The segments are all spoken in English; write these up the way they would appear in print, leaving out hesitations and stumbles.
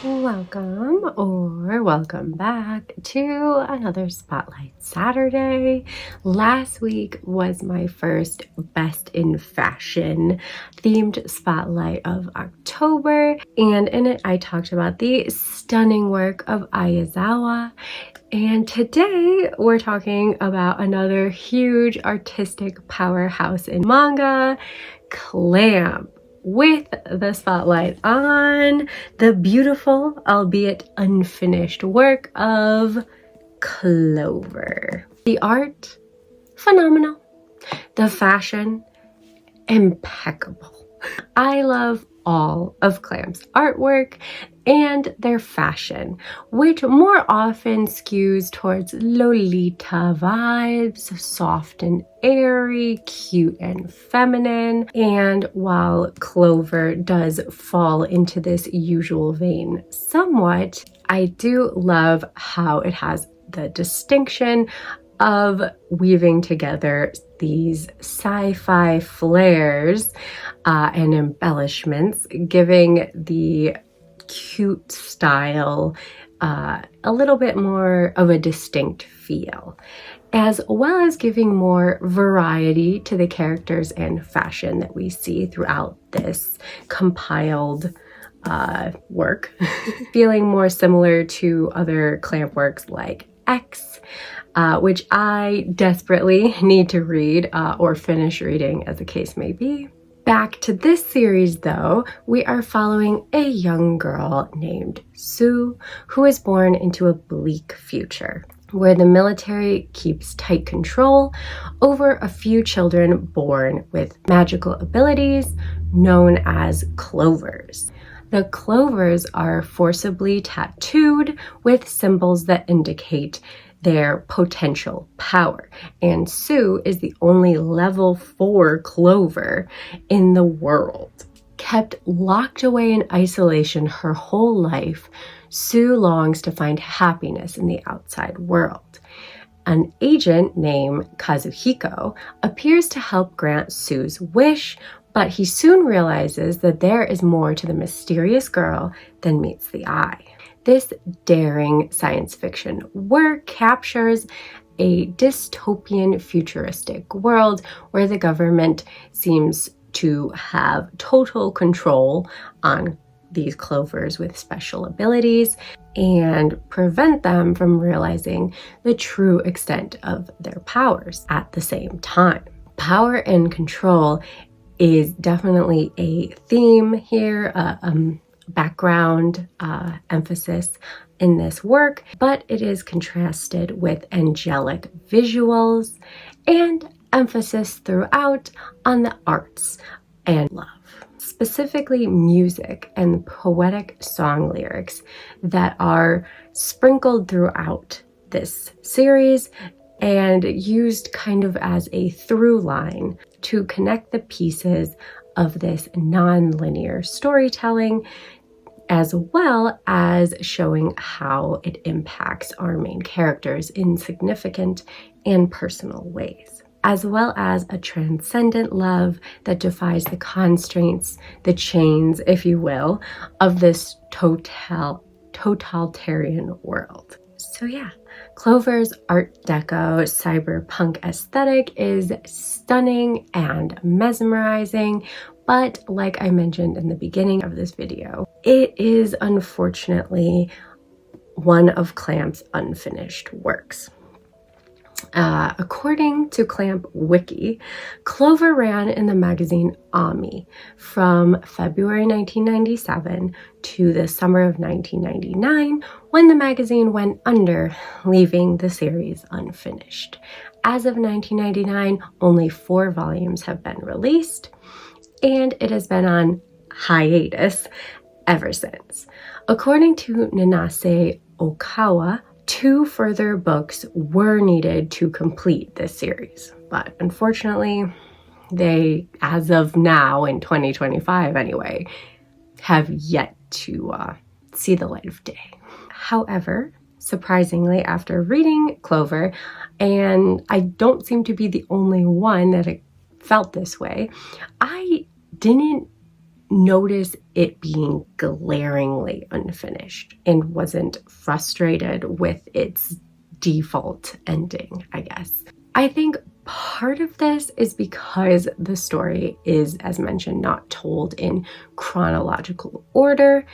Welcome or welcome back to another Spotlight Saturday. Last week was my first Best in Fashion themed spotlight of October, and in it I talked about the stunning work of Ayazawa. And today we're talking about another huge artistic powerhouse in manga, Clamp, with the spotlight on the beautiful, albeit unfinished work of Clover. The art, phenomenal. The fashion, impeccable. I love all of Clamp's artwork and their fashion, which more often skews towards Lolita vibes, soft and airy, cute and feminine. And while Clover does fall into this usual vein somewhat, I do love how it has the distinction of weaving together these sci-fi flares and embellishments, giving the cute style a little bit more of a distinct feel, as well as giving more variety to the characters and fashion that we see throughout this compiled work, feeling more similar to other Clamp works like X, which I desperately need to read or finish reading, as the case may be. Back to this series though, we are following a young girl named Sue, who is born into a bleak future where the military keeps tight control over a few children born with magical abilities known as clovers. The clovers are forcibly tattooed with symbols that indicate their potential power, and Sue is the only level 4 clover in the world. Kept locked away in isolation her whole life, Sue longs to find happiness in the outside world. An agent named Kazuhiko appears to help grant Sue's wish, but he soon realizes that there is more to the mysterious girl than meets the eye. This daring science fiction work captures a dystopian futuristic world where the government seems to have total control on these clovers with special abilities and prevent them from realizing the true extent of their powers at the same time. Power and control is definitely a theme here, background emphasis in this work, but it is contrasted with angelic visuals and emphasis throughout on the arts and love, specifically music and poetic song lyrics that are sprinkled throughout this series and used kind of as a through line to connect the pieces of this non-linear storytelling, as well as showing how it impacts our main characters in significant and personal ways, as well as a transcendent love that defies the constraints, the chains, if you will, of this totalitarian world. So yeah, Clover's Art Deco cyberpunk aesthetic is stunning and mesmerizing, but like I mentioned in the beginning of this video, it is unfortunately one of Clamp's unfinished works. According to Clamp Wiki, Clover ran in the magazine Ami from February 1997 to the summer of 1999, when the magazine went under, leaving the series unfinished. As of 1999, only 4 volumes have been released, and it has been on hiatus ever since. According to Nanase Okawa, 2 further books were needed to complete this series, but unfortunately, they, as of now in 2025 anyway, have yet to see the light of day. However, surprisingly, after reading Clover, and I don't seem to be the only one that it felt this way, I didn't notice it being glaringly unfinished and wasn't frustrated with its default ending, I guess. I think part of this is because the story is, as mentioned, not told in chronological order.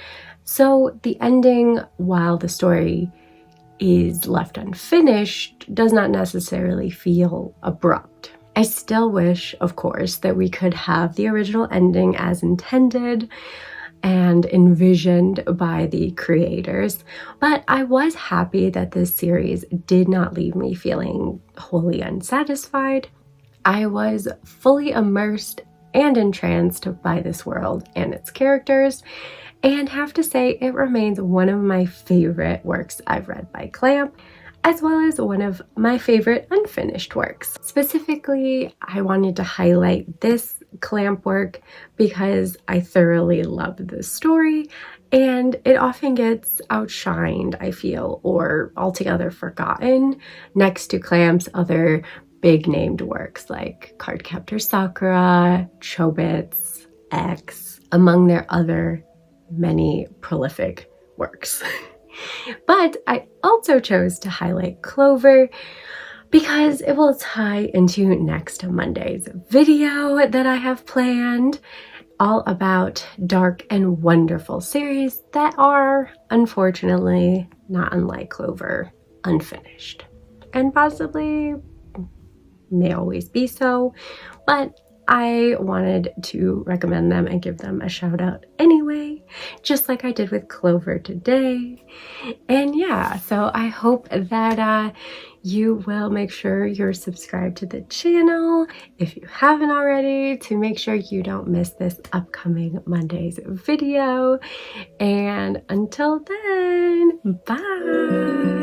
So the ending, while the story is left unfinished, does not necessarily feel abrupt. I still wish, of course, that we could have the original ending as intended and envisioned by the creators, but I was happy that this series did not leave me feeling wholly unsatisfied. I was fully immersed and entranced by this world and its characters, and have to say it remains one of my favorite works I've read by Clamp, as well as one of my favorite unfinished works. Specifically, I wanted to highlight this Clamp work because I thoroughly love this story, and it often gets outshined, I feel, or altogether forgotten next to Clamp's other big named works like Cardcaptor Sakura, Chobits, X, among their other many prolific works. But I also chose to highlight Clover because it will tie into next Monday's video that I have planned, all about dark and wonderful series that are, unfortunately, not unlike Clover, unfinished. And possibly may always be so, but I wanted to recommend them and give them a shout out anyway, just like I did with Clover today. And yeah, so I hope that you will make sure you're subscribed to the channel if you haven't already, to make sure you don't miss this upcoming Monday's video. And until then, bye!